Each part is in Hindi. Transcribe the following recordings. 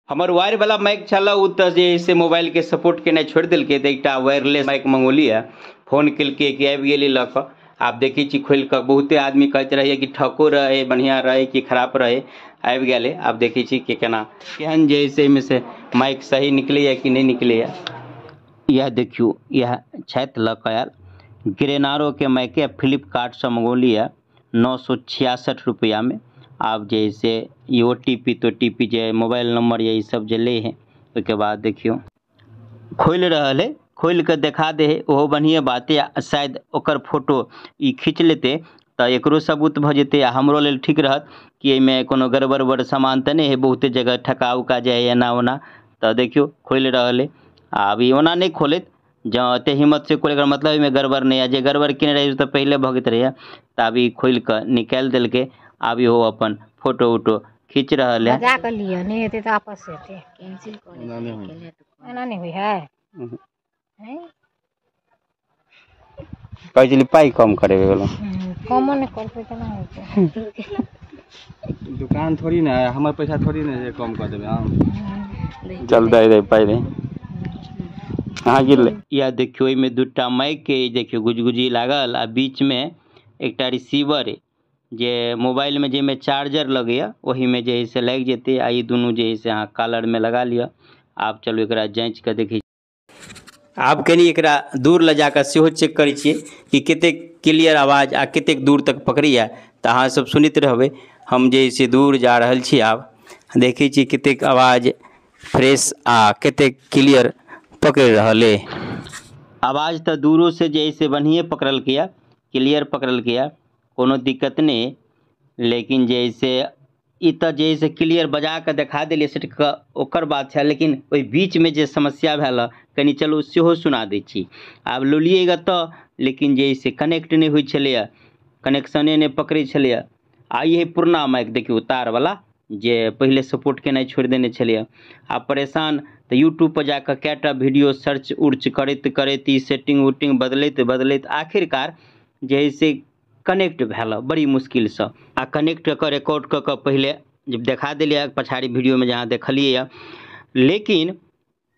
हमार वायर वाला माइक छला उ त जे से मोबाइल के सपोर्ट केना छोड़ दिलके त एकटा वायरलेस माइक मंगोलिया फोन केलके कि आबि गेली ल क। आप देखी छी खोल के बहुते आदमी कहते रहे कि ठको रहे बढ़िया रहे कि खराब रहे, आबि गेले। आप देखी छी कि केहन जे से में से माइक सही निकले या कि नहीं निकले। यह देखियो यह छत ल क आयल ग्रेनारो के माइक फ्लिपकार्ट से मंगोलिया 966 रुपया में। आप जैसे ये OTP तो टीपी जे मोबाइल नंबर यही सब जे ले हैं उसके बाद देखियो खोल रहा है, खोल के देखा दे है ओहो बढ़िया बात है। शायद ओकर फोटो ई खींच लेते तो एकरो सबूत भ जेते आ हमरो लेल ठीक रहत कि एमे कोनो गड़बड़ सामान तो नहीं है। बहुते जगह ठका उका जाए एना ओना तो देखियो खोल रहा है। अभी ओना नहीं खोले जँ एते हिम्मत से खोले मतलब एमे गड़बड़ नहीं है। जे गड़बड़ केने रहे तो पहले भगत रहे तो अभी खोल के निकाल दिल के अभी वो अपन फोटो उटो खींच रहा है। मजा कर लिया नहीं हेते तो आपस से थे कैंसिल कर दे। एना नहीं हुई है कह चली पाई कम करे वाला कम नहीं कर पे केना होते। दुकान थोड़ी ना है, हमारे पैसा थोड़ी ना है कम कर देबे हम। चल दे पाई दे हाँ गिर या देखियो में दूटा माइक के देखियो गुजगुजी लागल आ बीच में एकटा रिसीवर जे मोबाइल में जे में चार्जर लगे वही में जे से लग जेते आ ई दोनों जे से अहाँ कॉलर में लगा लिया। आप चलो एकरा जांच के देखी आप कनी एकरा दूर ले जाकर सेहो चेक करै छियै कि कते क्लियर आवाज आ कते दूर तक पकड़िया तो अहाँ सब सुनित रहबे। हम जे से दूर जा रहल छी आब देखै छी कते आवाज फ्रेश आ कते क्लियर पकड़ रहल है। आवाज तो दूरों से जे से बढ़िया पकड़ल किया क्लियर पकड़ल किया कोनो दिक्कत नहीं। लेकिन जैसे ई तो जैसे क्लियर बजा के देखा दिलिए सेट के ओकर बात है। लेकिन ओई बीच में जे समस्या भेल कनी चलो सेहो सुना दै छी। आब लोलिएगा तो लेकिन जैसे कनेक्ट नहीं हुई छलैया कनेक्शने नहीं पकड़े छलैया। आ ये पुरना माइक देखियो तार वाला जे पहले सपोर्ट केनाइ छोड़ देने छलैया। आप परेशान तो यूट्यूब पर जाकर कैटा वीडियो सर्च उर्च करैत करैत ई सेटिंग उटिंग बदलैत बदलैत आखिरकार जैसे कनेक्ट भेल बड़ी मुश्किल से आ कनेक्ट कर रिकॉर्ड क के पहले जब देखा दिलिए पछाड़ी वीडियो में जहाँ देखलिए। लेकिन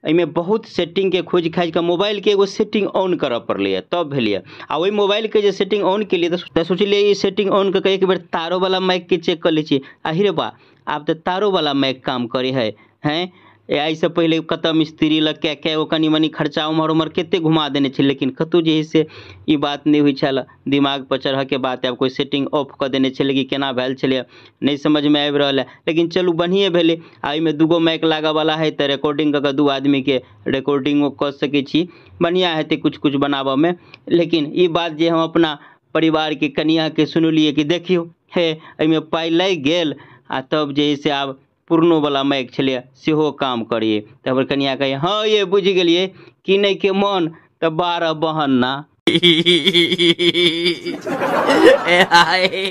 एमे बहुत सेटिंग के खोज खाज के मोबाइल के एगो सेटिंग ऑन करऽ पड़लै तब भेलिए। आ वही मोबाइल के जे सेटिंग ऑन के लिए तो सोचलिए ई सेटिंग ऑन करके एक बेर तारो वाला माइक के चेक कर लै छी। आहिरे बा आब तो तारो वाला माइक काम करे है हैं। आई से पहले कत मिस्त्री लग के वो कनी मनी खर्चा उम्हर उम्हर केते घुमा देने छे लेकिन कतौ जे है से ई बात नहीं हुई छल। दिमाग पर चढ़ के बात है कोई सेटिंग ऑफ कर देने छे कि केना भेल छले नहीं समझ में आबि रहल है। लेकिन चलू बढ़िए भेले आ में दूगो माइक लागा वाला है तो रिकॉर्डिंग कर दू आदमी के रिकॉर्डिंगो कर सके छी बढ़िया हेते कुछ कुछ बनाबे में। लेकिन ई बात जे हम अपना परिवार के कनिया के सुनलिए कि देखियो हे एमे पाई लग गेल आ तब जे है से आब पुरनो वाला माइक छलिए सेहो काम करिए। तब कनिया कहे हाँ ये बुझ गेलिए किने के मन तो 12 बहन ना